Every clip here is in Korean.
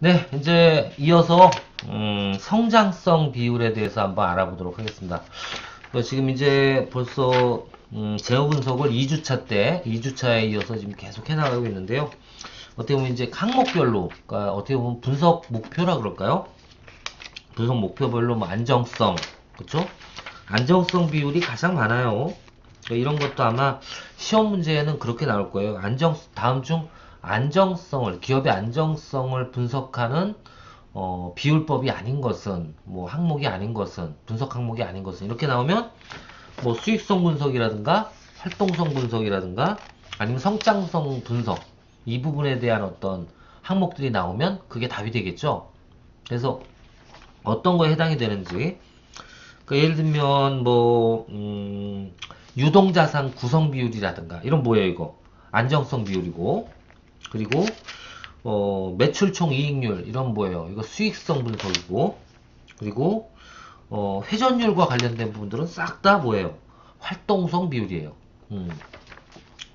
네, 이제 이어서 성장성 비율에 대해서 한번 알아보도록 하겠습니다. 지금 이제 벌써 재호 분석을 2주차 때 2주차에 이어서 지금 계속 해나가고 있는데요. 어떻게 보면 이제 항목별로, 그러니까 어떻게 보면 분석 목표라 그럴까요? 분석 목표별로 뭐 안정성, 그렇죠? 안정성 비율이 가장 많아요. 그러니까 이런 것도 아마 시험 문제에는 그렇게 나올 거예요. 다음 중 안정성을, 기업의 안정성을 분석하는 비율법이 아닌 것은, 뭐 항목이 아닌 것은, 분석 항목이 아닌 것은 이렇게 나오면 뭐 수익성 분석이라든가 활동성 분석이라든가 아니면 성장성 분석, 이 부분에 대한 어떤 항목들이 나오면 그게 답이 되겠죠. 그래서 어떤 거에 해당이 되는지, 그러니까 예를 들면 뭐 유동자산 구성 비율이라든가 이런 뭐예요? 이거 안정성 비율이고, 그리고 매출 총 이익률 이런 뭐예요? 이거 수익성 분석이고, 그리고 회전율과 관련된 부분들은 싹 다 뭐예요? 활동성 비율이에요.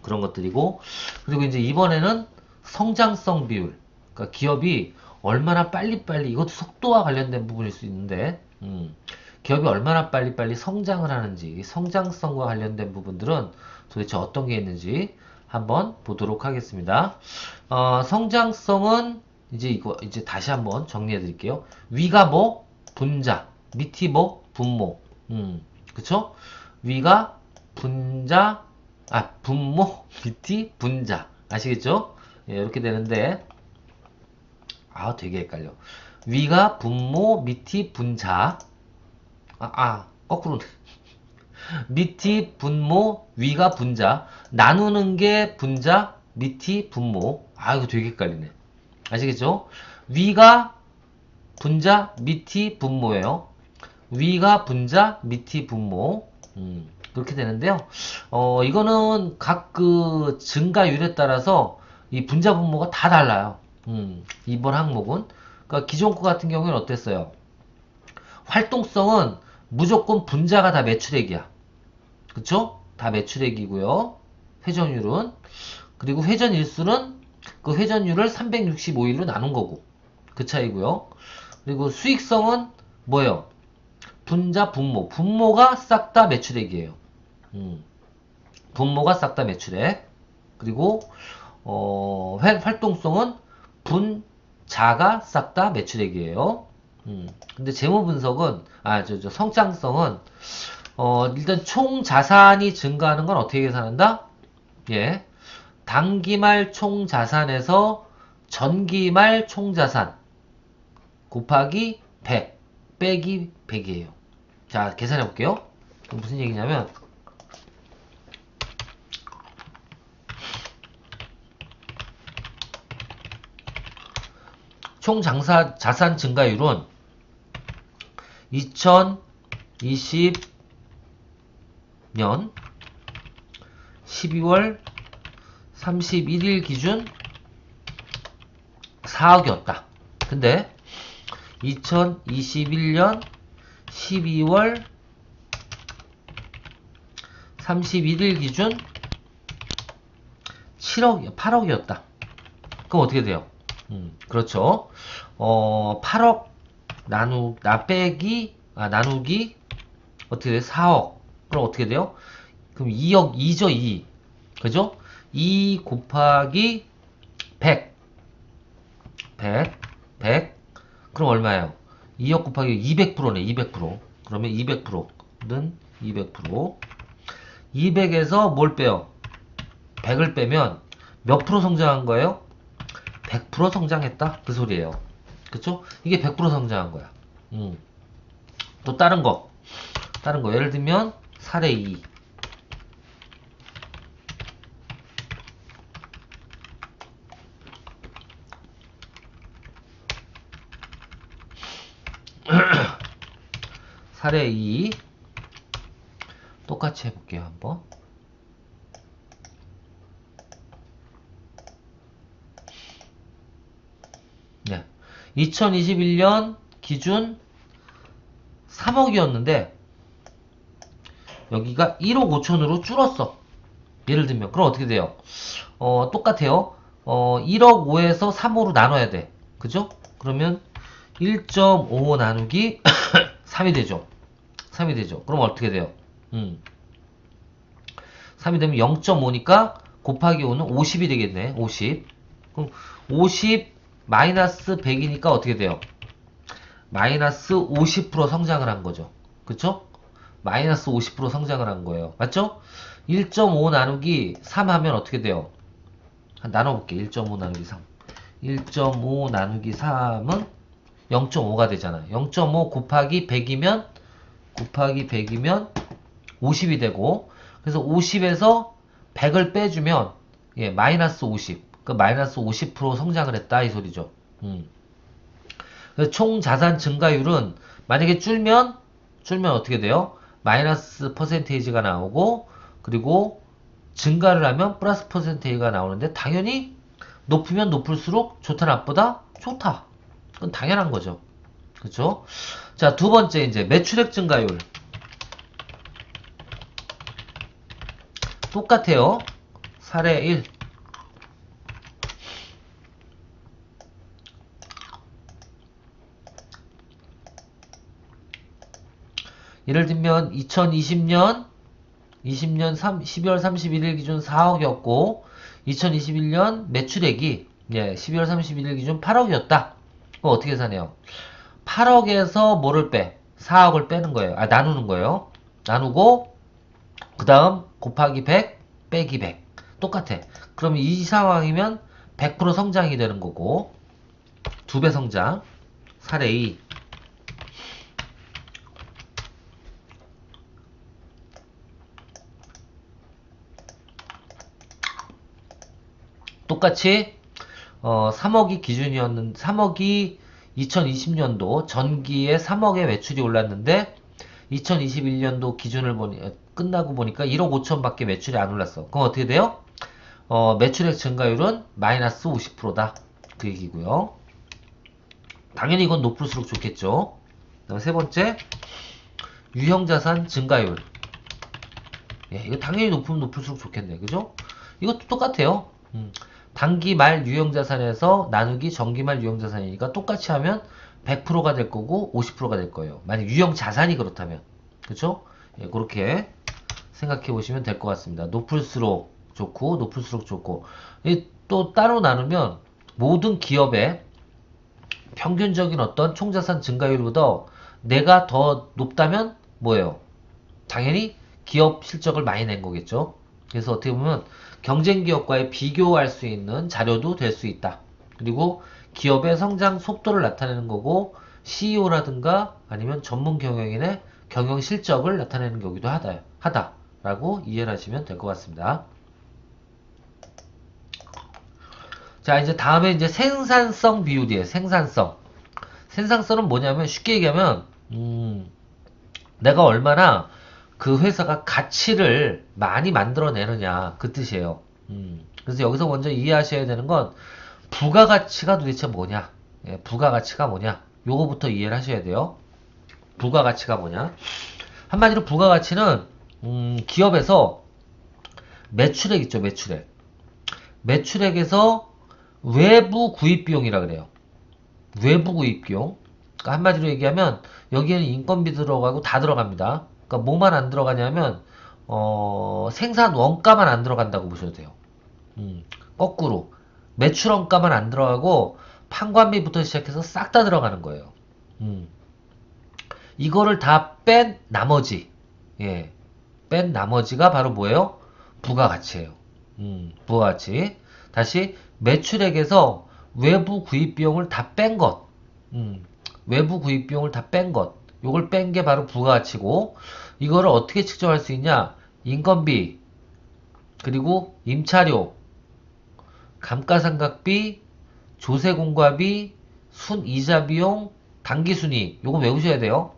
그런 것들이고, 그리고 이제 이번에는 성장성 비율, 그러니까 기업이 얼마나 빨리빨리, 이것도 속도와 관련된 부분일 수 있는데, 기업이 얼마나 빨리빨리 성장을 하는지, 성장성과 관련된 부분들은 도대체 어떤 게 있는지 한번 보도록 하겠습니다. 성장성은 이제 다시 한번 정리해 드릴게요. 위가 뭐? 분자. 밑이 뭐? 분모. 그쵸? 위가 분자, 분모, 밑이 분자. 아시겠죠? 예, 이렇게 되는데, 되게 헷갈려. 위가 분모, 밑이 분자. 거꾸로. 밑이 분모, 위가 분자. 나누는 게 분자, 밑이 분모. 이거 되게 헷갈리네. 아시겠죠? 위가 분자, 밑이 분모예요. 위가 분자, 밑이 분모. 그렇게 되는데요. 이거는 각 그 증가율에 따라서 이 분자 분모가 다 달라요. 이번 항목은. 그러니까 기존 거 같은 경우에는 어땠어요? 활동성은 무조건 분자가 다 매출액이야. 그쵸? 다 매출액이고요. 회전율은. 그리고 회전일수는 그 회전율을 365일로 나눈 거고. 그 차이고요. 그리고 수익성은 뭐예요? 분자, 분모. 분모가 싹 다 매출액이에요. 분모가 싹 다 매출액. 그리고 활동성은 분자가 싹 다 매출액이에요. 근데 재무 분석은 성장성은 일단 총 자산이 증가하는 건 어떻게 계산한다? 예. 단기말 총 자산에서 전기말 총 자산 곱하기 100 빼기 100이에요. 자, 계산해 볼게요. 무슨 얘기냐면 총 자산 증가율은 2020년 12월 31일 기준 4억이었다. 근데 2021년 12월 31일 기준 8억이었다. 그럼 어떻게 돼요? 그렇죠. 8억 나누기 어떻게 돼요? 4억. 그럼 어떻게 돼요? 그럼 2억 2죠, 2. 그죠? 2 곱하기 100. 100. 그럼 얼마예요? 2억 곱하기 200%네, 200%. 그러면 200%는 200%. 200에서 뭘 빼요? 100을 빼면 몇 프로 성장한 거예요? 100% 성장했다? 그 소리예요. 그쵸? 이게 100% 성장한 거야. 또 다른 거. 예를 들면, 사례 2. 사례 2. 똑같이 해볼게요, 한번. 네. 2021년 기준 3억이었는데, 여기가 1억 5천으로 줄었어. 예를 들면. 그럼 어떻게 돼요? 똑같아요. 1억 5에서 3호로 나눠야 돼. 그죠? 그러면 1.5 나누기 3이 되죠. 3이 되죠. 그럼 어떻게 돼요? 3이 되면 0.5니까 곱하기 5는 50이 되겠네. 50. 그럼 50 마이너스 100이니까 어떻게 돼요? 마이너스 50% 성장을 한 거죠. 그쵸? 마이너스 50% 성장을 한 거예요. 맞죠? 1.5 나누기 3 하면 어떻게 돼요? 나눠볼게. 1.5 나누기 3. 1.5 나누기 3은 0.5가 되잖아. 0.5 곱하기 100이면 50이 되고, 그래서 50에서 100을 빼주면 예, 마이너스 50. 그 마이너스 50% 성장을 했다 이 소리죠. 그래서 총 자산 증가율은 만약에 줄면 어떻게 돼요? 마이너스 퍼센테이지가 나오고, 그리고 증가를 하면 플러스 퍼센테이지가 나오는데, 당연히 높으면 높을수록 좋다 나쁘다? 좋다. 그건 당연한 거죠. 그렇죠? 자, 두 번째 이제 매출액 증가율. 똑같아요. 사례 1. 예를 들면 2020년 12월 31일 기준 4억이었고 2021년 매출액이 12월 31일 기준 8억이었다. 그럼 어떻게 사네요? 8억에서 뭐를 빼? 4억을 빼는 거예요. 나누는 거예요. 나누고 그 다음 곱하기 100 빼기 100 똑같아. 그럼 이 상황이면 100% 성장이 되는 거고 2배 성장. 사례 2. 똑같이 3억이 기준이었는데 3억이 2020년도 전기에 3억의 매출이 올랐는데 2021년도 기준을 끝나고 보니까 1억 5천 밖에 매출이 안 올랐어. 그럼 어떻게 돼요? 매출액 증가율은 마이너스 50%다. 그 얘기고요. 당연히 이건 높을수록 좋겠죠. 그다음 세 번째, 유형자산 증가율. 예, 이거 당연히 높으면 높을수록 좋겠네. 그죠? 이것도 똑같아요. 단기 말 유형자산에서 나누기 정기 말 유형자산이니까 똑같이 하면 100%가 될 거고 50%가 될 거예요. 만약 유형자산이 그렇다면. 그쵸? 예, 그렇게 생각해 보시면 될 것 같습니다. 높을수록 좋고 높을수록 좋고. 또 따로 나누면 모든 기업의 평균적인 어떤 총자산 증가율보다 내가 더 높다면 뭐예요? 당연히 기업 실적을 많이 낸 거겠죠. 그래서 어떻게 보면 경쟁 기업과의 비교할 수 있는 자료도 될 수 있다. 그리고 기업의 성장 속도를 나타내는 거고 CEO라든가 아니면 전문 경영인의 경영 실적을 나타내는 거기도 하다라고 이해를 하시면 될 것 같습니다. 자, 이제 다음에 이제 생산성 비율이에요. 생산성. 생산성은 뭐냐면 쉽게 얘기하면 내가 얼마나 그 회사가 가치를 많이 만들어내느냐 그 뜻이에요. 그래서 여기서 먼저 이해하셔야 되는 건 부가가치가 도대체 뭐냐, 예, 부가가치가 뭐냐 요거부터 이해를 하셔야 돼요. 부가가치가 뭐냐, 한마디로 부가가치는 기업에서 매출액 있죠. 매출액에서 외부 구입 비용이라 그래요. 외부 구입 비용. 그러니까 한마디로 얘기하면 여기에는 인건비 들어가고 다 들어갑니다. 그러니까 뭐만 안 들어가냐면 생산 원가만 안 들어간다고 보셔도 돼요. 거꾸로 매출 원가만 안 들어가고 판관비부터 시작해서 싹 다 들어가는 거예요. 이거를 다 뺀 나머지, 예, 뺀 나머지가 바로 뭐예요? 부가가치예요. 부가가치. 다시 매출액에서 외부 구입 비용을 다 뺀 것, 외부 구입 비용을 다 뺀 것, 요걸 뺀 게 바로 부가가치고, 이거를 어떻게 측정할 수 있냐? 인건비, 그리고 임차료, 감가상각비, 조세공과비, 순이자 비용, 당기순이익, 요거 외우셔야 돼요.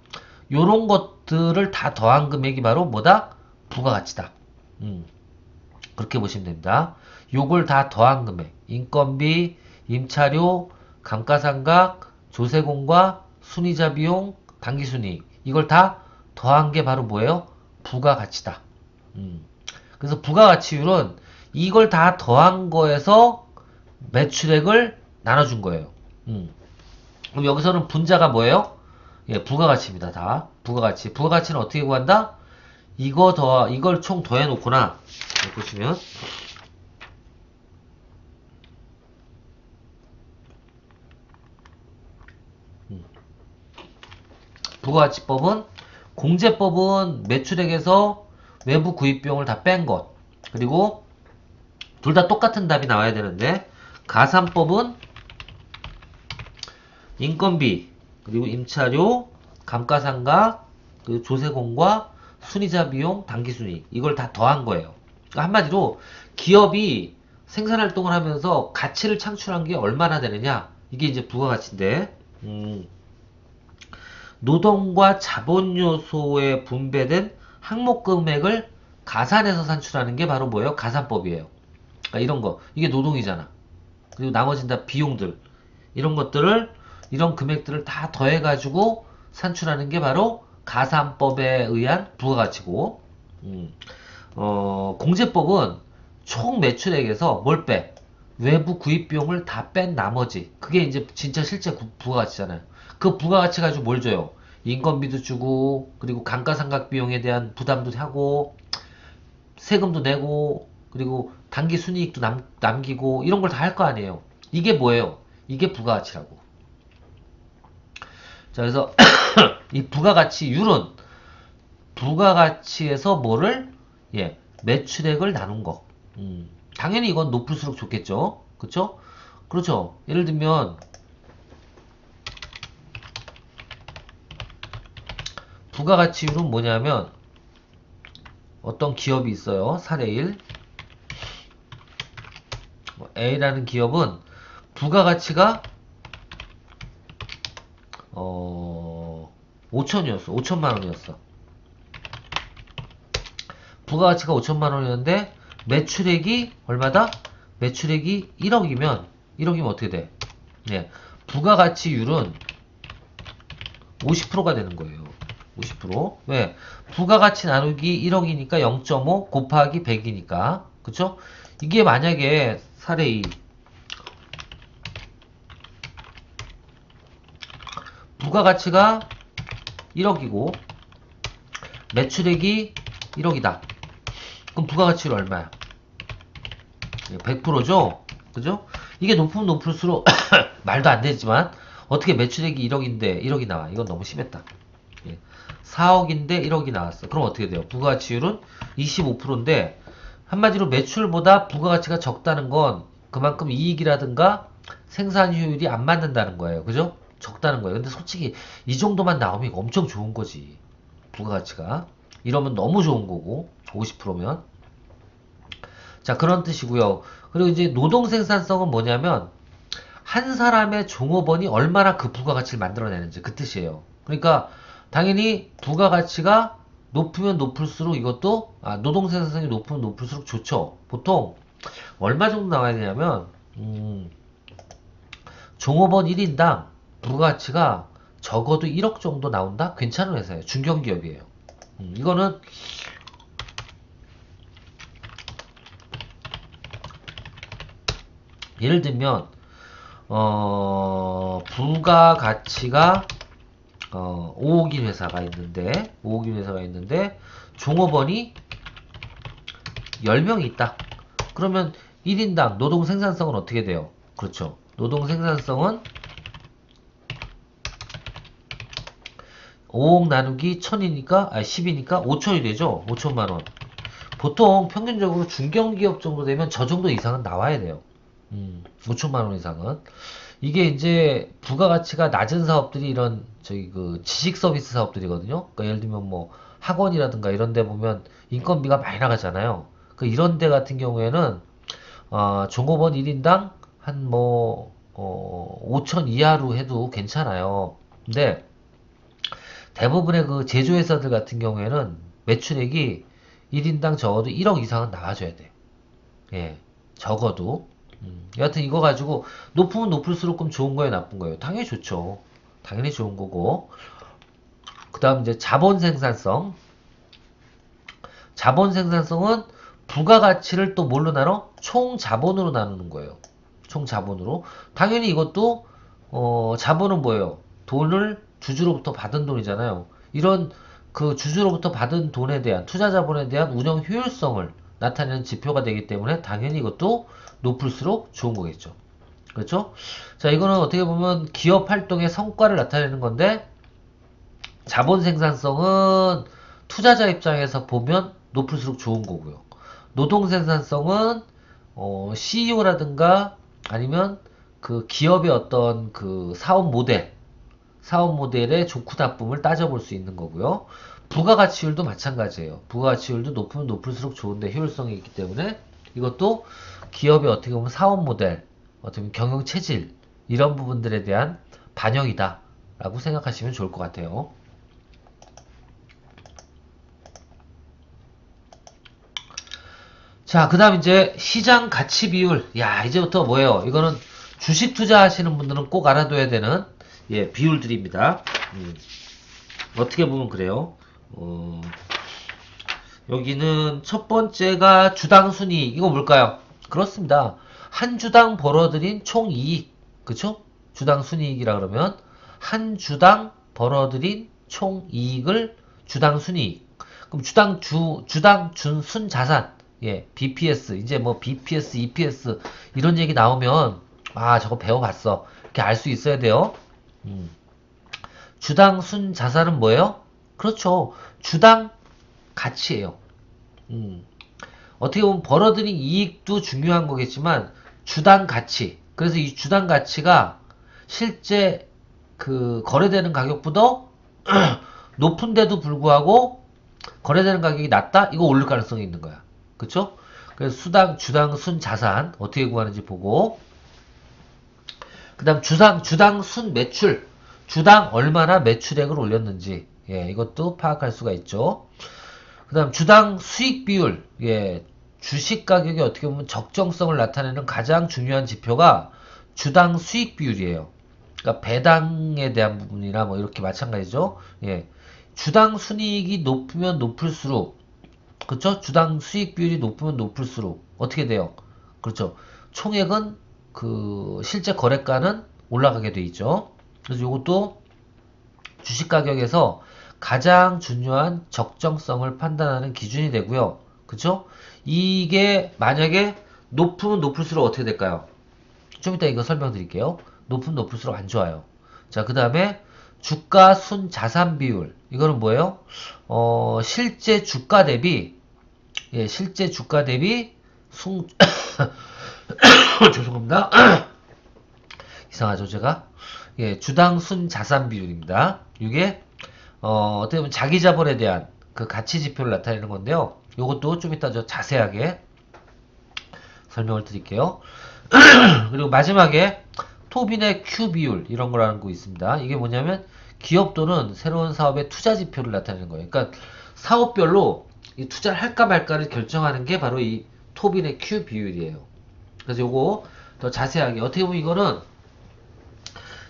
요런 것들을 다 더한 금액이 바로 뭐다? 부가가치다. 그렇게 보시면 됩니다. 요걸 다 더한 금액, 인건비, 임차료, 감가상각, 조세공과, 순이자 비용, 당기순이익, 이걸 다 더한 게 바로 뭐예요? 부가가치다. 그래서 부가가치율은 이걸 다 더한 거에서 매출액을 나눠준 거예요. 그럼 여기서는 분자가 뭐예요? 예, 부가가치입니다. 다 부가가치. 부가가치는 어떻게 구한다? 이걸 총 더해놓거나 보시면 부가가치법은 공제법은 매출액에서 외부 구입 비용을 다 뺀 것, 그리고 둘 다 똑같은 답이 나와야 되는데, 가산법은 인건비, 그리고 임차료, 감가상각, 그 조세공과 순이자 비용, 당기순이익, 이걸 다 더한 거예요. 그러니까 한마디로 기업이 생산활동을 하면서 가치를 창출한 게 얼마나 되느냐, 이게 이제 부가가치인데, 노동과 자본 요소에 분배된 항목 금액을 가산해서 산출하는 게 바로 뭐예요? 가산법이에요. 그러니까 이런 거, 이게 노동이잖아. 그리고 나머지는 다 비용들, 이런 금액들을 다 더해가지고 산출하는 게 바로 가산법에 의한 부가가치고, 공제법은 총 매출액에서 뭘 빼? 외부 구입 비용을 다 뺀 나머지, 그게 이제 진짜 실제 부가가치잖아요. 그 부가가치 가지고 뭘 줘요? 인건비도 주고, 그리고 감가상각 비용에 대한 부담도 하고, 세금도 내고, 그리고 당기 순이익도 남기고, 이런 걸 다 할 거 아니에요. 이게 뭐예요? 이게 부가가치라고. 자, 그래서 이 부가가치율은 부가가치에서 뭐를, 예, 매출액을 나눈 거. 당연히 이건 높을수록 좋겠죠. 그쵸? 그렇죠. 예를 들면 부가가치율은 뭐냐면, 어떤 기업이 있어요. 사례 1. A라는 기업은 부가가치가 5천이었어. 5천만 원이었어. 부가가치가 5천만 원이었는데 매출액이 얼마다? 매출액이 1억이면 어떻게 돼? 네. 부가가치율은 50%가 되는 거예요. 50%. 왜? 부가가치 나누기 1억이니까 0.5 곱하기 100이니까. 그쵸? 이게 만약에 사례 2. 부가가치가 1억이고 매출액이 1억이다. 그럼 부가가치율 얼마야? 100%죠? 그죠? 이게 높으면 높을수록 말도 안 되지만 어떻게 매출액이 1억인데 1억이 나와? 이건 너무 심했다. 4억인데 1억이 나왔어. 그럼 어떻게 돼요? 부가가치율은 25%인데 한마디로 매출보다 부가가치가 적다는 건 그만큼 이익이라든가 생산 효율이 안 맞는다는 거예요. 그죠? 적다는 거예요. 근데 솔직히 이 정도만 나오면 엄청 좋은 거지. 부가가치가. 이러면 너무 좋은 거고 50%면. 자, 그런 뜻이고요. 그리고 이제 노동 생산성은 뭐냐면 한 사람의 종업원이 얼마나 그 부가가치를 만들어내는지, 그 뜻이에요. 그러니까 당연히 부가가치가 높으면 높을수록 이것도 노동 생산성이 높으면 높을수록 좋죠. 보통 얼마 정도 나와야 되냐면 종업원 1인당 부가가치가 적어도 1억 정도 나온다? 괜찮은 회사예요. 중견기업이에요. 이거는 예를 들면 부가가치가 5억인 회사가 있는데 종업원이 10명이 있다. 그러면 1인당 노동 생산성은 어떻게 돼요? 그렇죠. 노동 생산성은 5억 나누기 1000이니까 10이니까 5천이 되죠. 5천만원. 보통 평균적으로 중견기업 정도 되면 저 정도 이상은 나와야 돼요. 5천만원 이상은. 이게 이제 부가가치가 낮은 사업들이 이런 그 지식 서비스 사업들이거든요. 그러니까 예를 들면 뭐 학원이라든가 이런 데 보면 인건비가 많이 나가잖아요. 그 이런 데 같은 경우에는 종업원 1인당 한 5천 이하로 해도 괜찮아요. 근데 대부분의 그 제조회사들 같은 경우에는 매출액이 1인당 적어도 1억 이상은 나와줘야 돼. 예, 적어도. 여하튼 이거 가지고 높으면 높을수록 그럼 좋은 거예요, 나쁜 거예요? 당연히 좋죠. 당연히 좋은 거고. 그 다음 이제 자본 생산성. 자본 생산성은 부가가치를 또 뭘로 나눠? 총 자본으로 나누는 거예요. 총 자본으로. 당연히 이것도 자본은 뭐예요? 돈을 주주로부터 받은 돈이잖아요. 이런 그 주주로부터 받은 돈에 대한 투자 자본에 대한 운영 효율성을 나타내는 지표가 되기 때문에 당연히 이것도 높을수록 좋은 거겠죠. 그렇죠? 자, 이거는 어떻게 보면 기업 활동의 성과를 나타내는 건데 자본 생산성은 투자자 입장에서 보면 높을수록 좋은 거고요. 노동 생산성은 CEO라든가 아니면 그 기업의 어떤 그 사업 모델의 좋고 나쁨을 따져볼 수 있는 거고요. 부가가치율도 마찬가지예요. 부가가치율도 높으면 높을수록 좋은데 효율성이 있기 때문에 이것도 기업의 어떻게 보면 사업 모델, 어떻게 보면 경영 체질 이런 부분들에 대한 반영이다 라고 생각하시면 좋을 것 같아요. 자, 그 다음 이제 시장 가치 비율. 야, 이제부터 뭐예요? 이거는 주식 투자하시는 분들은 꼭 알아둬야 되는 비율들입니다. 어떻게 보면 그래요. 여기는 첫 번째가 주당 순이익. 이거 뭘까요? 그렇습니다. 한 주당 벌어들인 총 이익. 그쵸? 주당 순이익이라 그러면 한 주당 벌어들인 총 이익을 주당 순이익. 그럼 주당 준순 자산. BPS. 이제 뭐 BPS, EPS 이런 얘기 나오면 아, 저거 배워봤어. 이렇게 알 수 있어야 돼요. 주당 순 자산은 뭐예요? 그렇죠. 주당 가치예요. 어떻게 보면 벌어들인 이익도 중요한 거겠지만 주당 가치. 그래서 이 주당 가치가 실제 그 거래되는 가격보다 높은데도 불구하고 거래되는 가격이 낮다? 이거 오를 가능성이 있는 거야. 그쵸? 그래서 주당 순 자산 어떻게 구하는지 보고 그 다음 주당 순 매출 주당 얼마나 매출액을 올렸는지 이것도 파악할 수가 있죠. 그 다음 주당 수익 비율 주식 가격이 어떻게 보면 적정성을 나타내는 가장 중요한 지표가 주당 수익 비율이에요. 그러니까 배당에 대한 부분이나 뭐 이렇게 마찬가지죠. 주당 순이익이 높으면 높을수록 그렇죠? 주당 수익 비율이 높으면 높을수록 어떻게 돼요? 그렇죠. 총액은 그 실제 거래가는 올라가게 돼 있죠. 그래서 이것도 주식 가격에서 가장 중요한 적정성을 판단하는 기준이 되고요. 그쵸? 이게 만약에 높으면 높을수록 어떻게 될까요? 좀 이따 이거 설명드릴게요. 높으면 높을수록 안 좋아요. 자, 그 다음에 주가 순 자산 비율. 이거는 뭐예요? 실제 주가 대비 죄송합니다. 이상하죠, 제가? 주당 순 자산 비율입니다. 이게 어떻게 보면 자기 자본에 대한 그 가치 지표를 나타내는 건데요. 이것도 좀 이따 저 자세하게 설명을 드릴게요. 그리고 마지막에 토빈의 Q 비율 이런 거라는 거 있습니다. 이게 뭐냐면 기업 또는 새로운 사업의 투자 지표를 나타내는 거예요. 그러니까 사업별로 이 투자를 할까 말까를 결정하는 게 바로 이 토빈의 Q 비율이에요. 그래서 요거 더 자세하게 어떻게 보면 이거는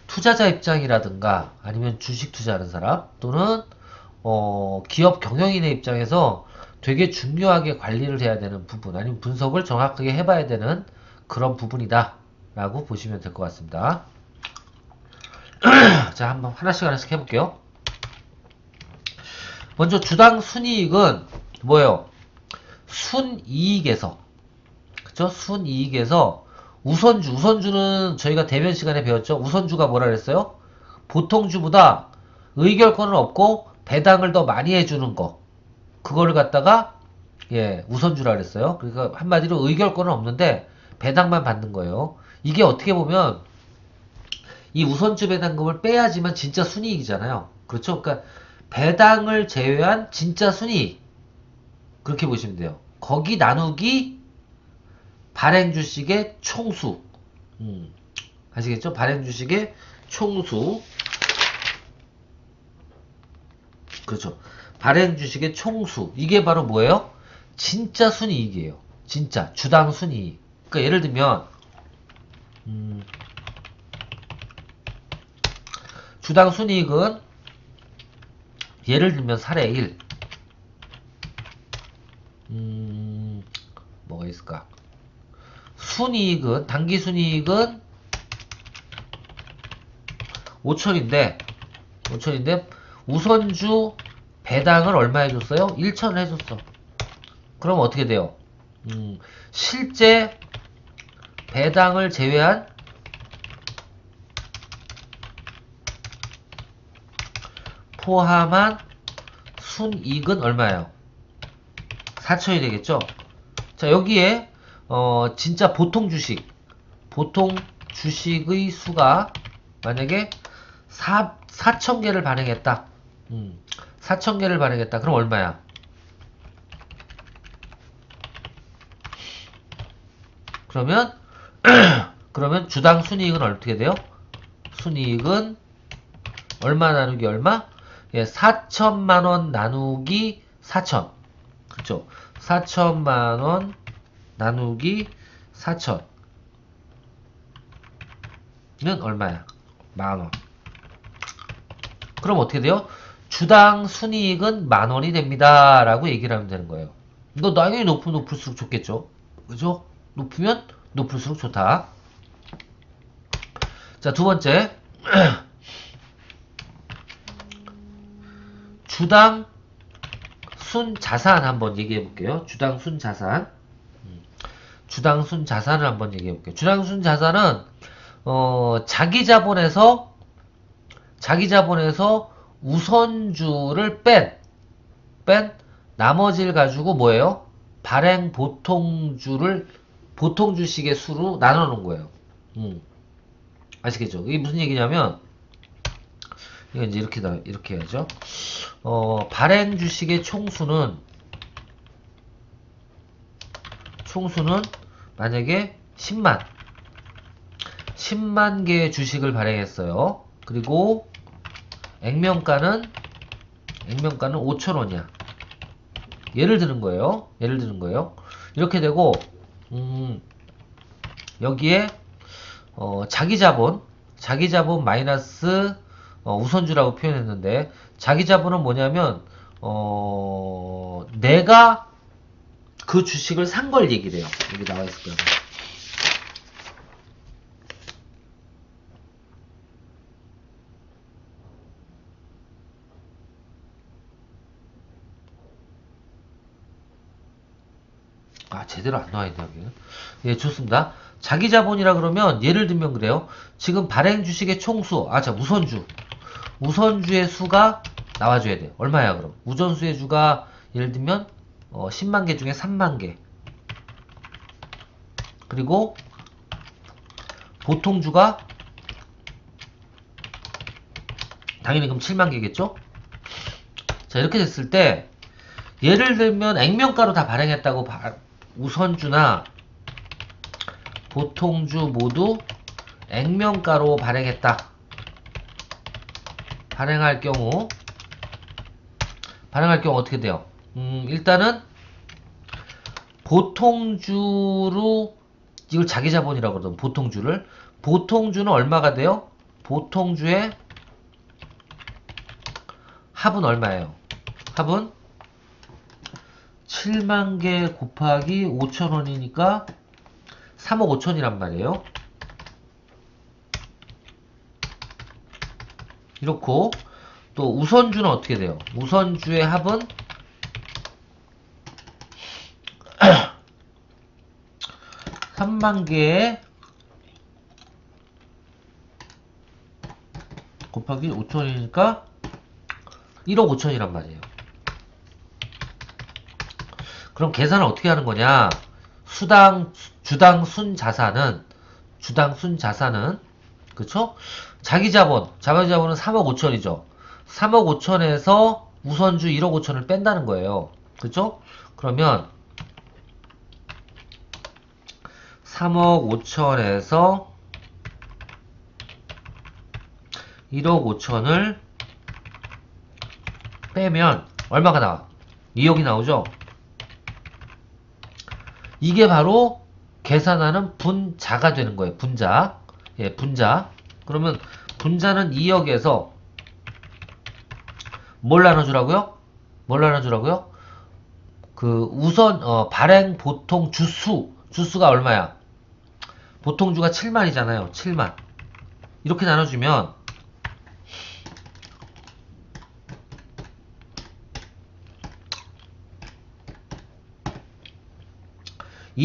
투자자 입장이라든가 아니면 주식 투자하는 사람 또는 기업 경영인의 입장에서 되게 중요하게 관리를 해야 되는 부분 아니면 분석을 정확하게 해봐야 되는 그런 부분이다 라고 보시면 될 것 같습니다. 자, 한번 하나씩 해볼게요. 먼저 주당 순이익은 뭐예요? 순이익에서 그쵸? 순이익에서 우선주는 저희가 대면 시간에 배웠죠. 우선주가 뭐라 그랬어요? 보통주보다 의결권은 없고 배당을 더 많이 해주는 거 그거를 갖다가 우선주라 그랬어요. 그러니까 한마디로 의결권은 없는데 배당만 받는 거예요. 이게 어떻게 보면 이 우선주 배당금을 빼야지만 진짜 순이익이잖아요. 그렇죠? 그러니까 배당을 제외한 진짜 순이익 그렇게 보시면 돼요. 거기 나누기 발행주식의 총수 아시겠죠? 발행주식의 총수 그렇죠. 발행주식의 총수 이게 바로 뭐예요? 진짜 순이익이에요. 진짜 주당 순이익. 그러니까 예를 들면 주당 순이익은 예를 들면 사례 1 뭐가 있을까? 순이익은 단기 순이익은 5천인데 우선주 배당을 얼마 해줬어요? 1천을 해줬어. 그럼 어떻게 돼요? 실제 배당을 제외한 포함한 순이익은 얼마예요? 4천이 되겠죠? 자, 여기에 진짜 보통 주식의 수가 만약에 4,000개를 발행했다. 4,000개를 발행했다. 그럼 얼마야? 그러면 주당 순이익은 어떻게 돼요? 순이익은 얼마 나누기 얼마? 예, 4천만원 나누기 4천. 그쵸? 4천만원 나누기 4천. 는 얼마야? 만원. 그럼 어떻게 돼요? 주당 순이익은 만원이 됩니다. 라고 얘기를 하면 되는 거예요. 이거 당연히 높으면 높을수록 좋겠죠? 그죠? 높으면 높을수록 좋다. 자, 두 번째. 주당 순자산 한번 얘기해 볼게요. 주당 순자산. 주당 순자산을 한번 얘기해 볼게요. 주당 순자산은 자기 자본에서 우선주를 뺀 나머지를 가지고 뭐예요? 발행 보통주식의 수로 나눠 놓은 거예요. 아시겠죠? 이게 무슨 얘기냐면 이건 이제 이렇게 해야죠. 발행 주식의 총수는 만약에 10만 개의 주식을 발행했어요. 그리고 액면가는 5,000원이야. 예를 드는 거예요. 이렇게 되고 여기에 자기 자본 마이너스 우선주라고 표현했는데, 자기 자본은 뭐냐면 내가 그 주식을 산 걸 얘기를 해요. 여기 나와 있을 거예요. 제대로 안 나와 있네, 여기는. 예, 좋습니다. 자기 자본이라 그러면 예를 들면 그래요. 지금 발행 주식의 총수, 자, 우선주의 수가 나와줘야 돼요. 얼마야, 그럼? 우선수의 주가 예를 들면 10만 개 중에 3만 개. 그리고 보통주가 당연히 그럼 7만 개겠죠? 자, 이렇게 됐을 때 예를 들면 액면가로 다 발행했다고 우선주나 보통주 모두 액면가로 발행했다. 발행할 경우 어떻게 돼요? 일단은 보통주로 이걸 자기 자본이라고 그러던 보통주는 얼마가 돼요? 보통주의 합은 얼마예요? 합은 7만 개 곱하기 5,000원이니까 3억 5천이란 말이에요. 이렇고, 또 우선주는 어떻게 돼요? 우선주의 합은 3만 개에 곱하기 5천이니까 1억 5천이란 말이에요. 그럼 계산을 어떻게 하는 거냐? 주당 순자산은 그쵸? 자기 자본은 3억 5천이죠. 3억 5천에서 우선주 1억 5천을 뺀다는 거예요. 그쵸? 그러면 3억 5천에서 1억 5천을 빼면 얼마가 나와? 2억이 나오죠? 이게 바로 계산하는 분자가 되는 거예요. 분자. 예, 분자. 그러면 분자는 2억에서 뭘 나눠주라고요? 발행 보통 주수가 얼마야? 보통주가 7만이잖아요. 7만. 이렇게 나눠주면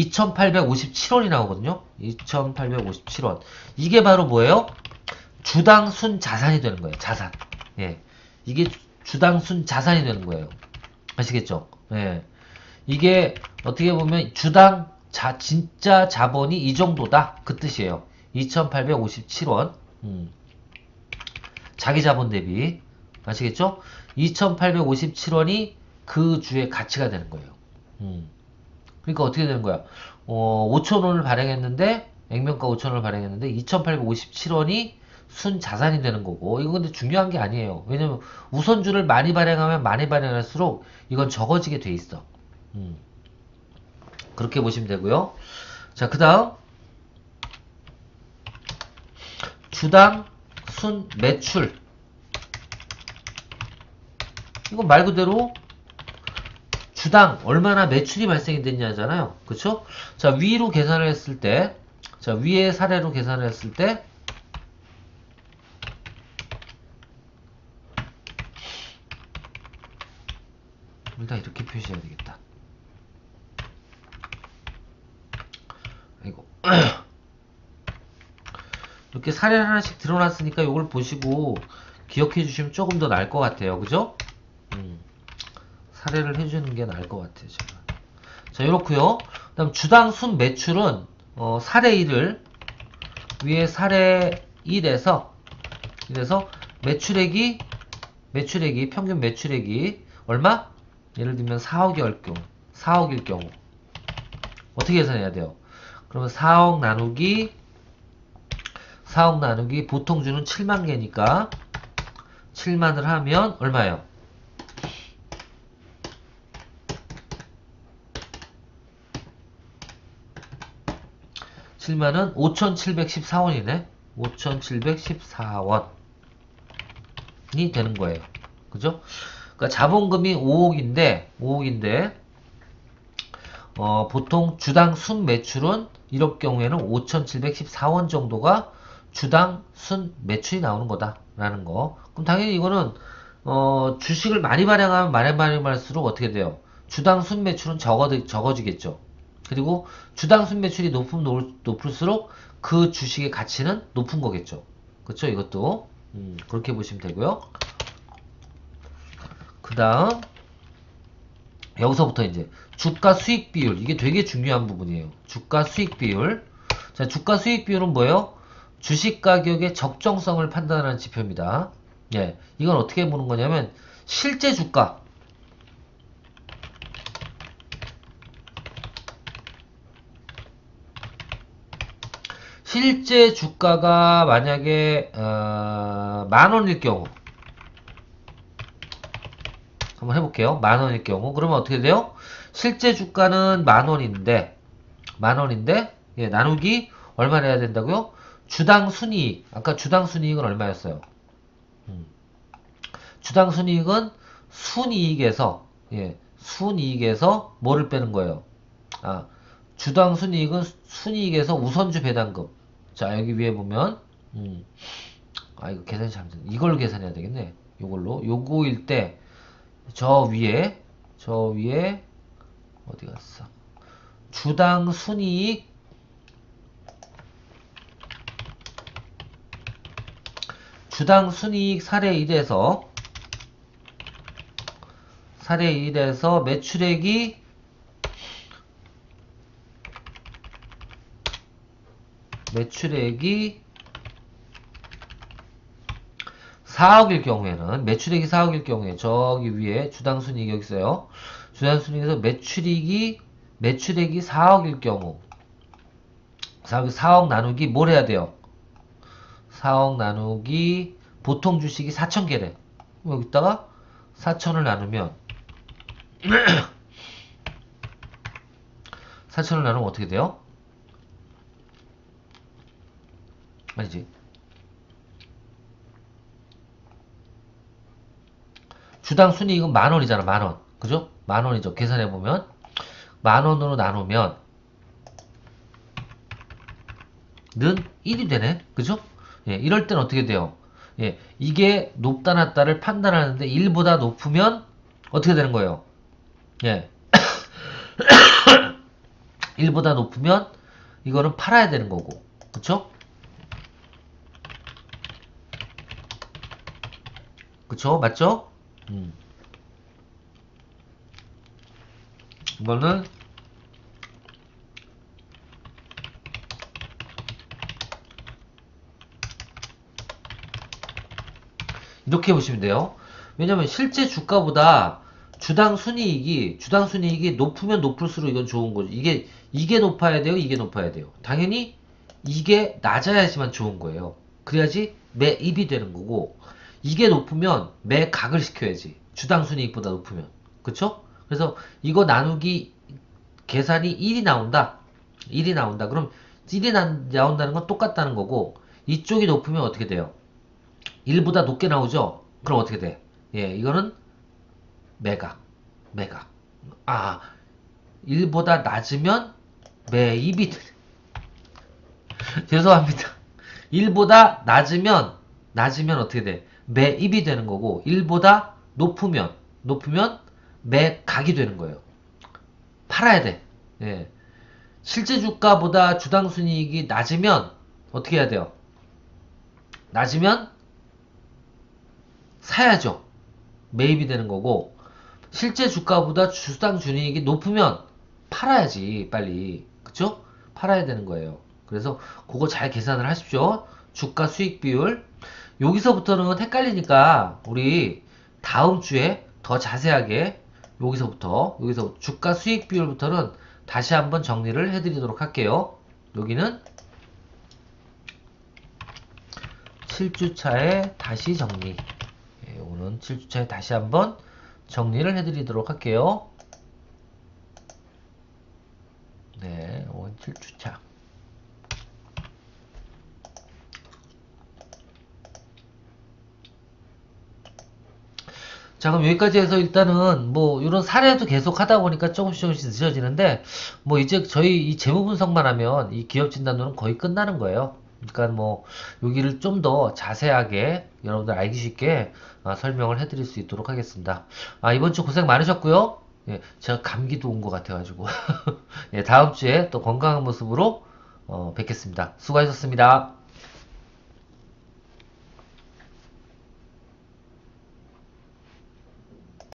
2857원이 나오거든요. 2857원. 이게 바로 뭐예요? 주당 순 자산이 되는 거예요. 자산. 예. 이게 주당 순 자산이 되는 거예요. 아시겠죠? 예. 이게 어떻게 보면 주당 진짜 자본이 이 정도다. 그 뜻이에요. 2857원. 자기 자본 대비. 아시겠죠? 2857원이 그 주의 가치가 되는 거예요. 그러니까 어떻게 되는 거야? 5,000원을 발행했는데, 액면가 5,000원을 발행했는데, 2857원이 순 자산이 되는 거고, 이거 근데 중요한 게 아니에요. 왜냐면 우선주를 많이 발행하면 많이 발행할수록 이건 적어지게 돼 있어. 그렇게 보시면 되고요. 자, 그 다음 주당 순 매출. 이건 말 그대로 주당 얼마나 매출이 발생이 됐냐잖아요. 그쵸? 자, 위로 계산을 했을 때, 자, 위의 사례로 계산을 했을 때, 일단 이렇게 표시해야 되겠다. 아이고. 이렇게 사례 하나씩 드러났으니까 이걸 보시고 기억해 주시면 조금 더 나을 것 같아요. 그죠? 사례를 해주는 게 나을 것 같아요. 제가. 자, 이렇고요. 그 다음 주당 순 매출은 사례 1을 위에 사례 1에서 매출액이 평균 매출액이 얼마? 예를 들면 4억일 경우 어떻게 계산해야 돼요? 그러면 4억 나누기 보통 주는 7만 개니까 7만을 하면 얼마예요? 7만은 5,714원이네. 5,714원이 되는 거예요. 그죠? 그러니까 자본금이 5억인데 보통 주당 순 매출은 이럴 경우에는 5,714원 정도가 주당 순 매출이 나오는 거다라는 거. 그럼 당연히 이거는 주식을 많이 발행하면 많이 발행할수록 어떻게 돼요? 주당 순 매출은 적어지겠죠. 그리고 주당 순 매출이 높을수록 그 주식의 가치는 높은 거겠죠. 그렇죠? 이것도 그렇게 보시면 되고요. 그 다음 여기서부터 이제 주가 수익 비율, 이게 되게 중요한 부분이에요. 주가 수익 비율. 자, 주가 수익 비율은 뭐예요? 주식 가격의 적정성을 판단하는 지표입니다. 예, 이건 어떻게 보는 거냐면 실제 주가, 실제 주가가 만약에 10,000원일 경우, 한번 해볼게요. 10,000원일 경우 그러면 어떻게 돼요? 실제 주가는 10,000원인데 예, 나누기 얼마나 해야 된다고요? 주당 순이익. 아까 주당 순이익은 얼마였어요? 주당 순이익은 순이익에서 뭐를 빼는 거예요? 주당 순이익은 순이익에서 우선주 배당금. 자, 여기 위에 보면 이거 계산이 잘못됐네. 이걸로 계산해야 되겠네. 요거일 때 저 위에 어디 갔어? 주당 순이익 사례 1에서 매출액이 4억일 경우에는, 매출액이 4억일 경우에, 저기 위에 주당순이익 여기 있어요. 주당순이익에서 매출액이 4억일 경우, 4억 나누기 뭘 해야 돼요? 4억 나누기 보통 주식이 4,000개래. 여기다가 4,000을 나누면 4,000을 나누면 어떻게 돼요? 아니지. 주당 순이익은 10,000원이잖아. 10,000원. 그죠? 10,000원이죠. 계산해보면 10,000원으로 나누면 는 1이 되네. 그죠? 예, 이럴 땐 어떻게 돼요? 예, 이게 높다 낮다를 판단하는데 1보다 높으면 어떻게 되는 거예요? 예. 1보다 높으면 이거는 팔아야 되는 거고. 그쵸? 그쵸? 맞죠? 이거는 이렇게 보시면 돼요. 왜냐면 실제 주가보다 주당 순이익이 높으면 높을수록 이건 좋은 거죠. 이게 높아야 돼요, 이게 높아야 돼요. 당연히 이게 낮아야지만 좋은 거예요. 그래야지 매입이 되는 거고, 이게 높으면 매각을 시켜야지. 주당 순이익보다 높으면. 그쵸? 그래서 이거 나누기 계산이 1이 나온다. 1이 나온다. 그럼 1이 나온다는 건 똑같다는 거고, 이쪽이 높으면 어떻게 돼요? 1보다 높게 나오죠? 그럼 어떻게 돼? 예, 이거는 매각, 매각. 아, 1보다 낮으면 매입이 돼. 죄송합니다. 1보다 낮으면 어떻게 돼? 매입이 되는 거고, 1보다 높으면 매각이 되는 거예요. 팔아야 돼. 예. 실제 주가보다 주당 순이익이 낮으면 어떻게 해야 돼요? 낮으면 사야죠. 매입이 되는 거고, 실제 주가보다 주당 순이익이 높으면 팔아야지 빨리. 그쵸? 팔아야 되는 거예요. 그래서 그거 잘 계산을 하십시오. 주가 수익 비율. 여기서부터는 헷갈리니까 우리 다음 주에 더 자세하게 여기서 주가 수익 비율부터는 다시 한번 정리를 해드리도록 할게요. 여기는 7주차에 다시 정리. 예, 요거는 7주차에 다시 한번 정리를 해드리도록 할게요. 네, 7주차. 자, 그럼 여기까지 해서 일단은 뭐 이런 사례도 계속 하다 보니까 조금씩 늦어지는데, 뭐 이제 저희 이 재무 분석만 하면 이 기업 진단도는 거의 끝나는 거예요. 그러니까 뭐 여기를 좀 더 자세하게 여러분들 알기 쉽게 설명을 해드릴 수 있도록 하겠습니다. 이번 주 고생 많으셨고요. 예, 제가 감기도 온 것 같아가지고 예, 다음 주에 또 건강한 모습으로 뵙겠습니다. 수고하셨습니다.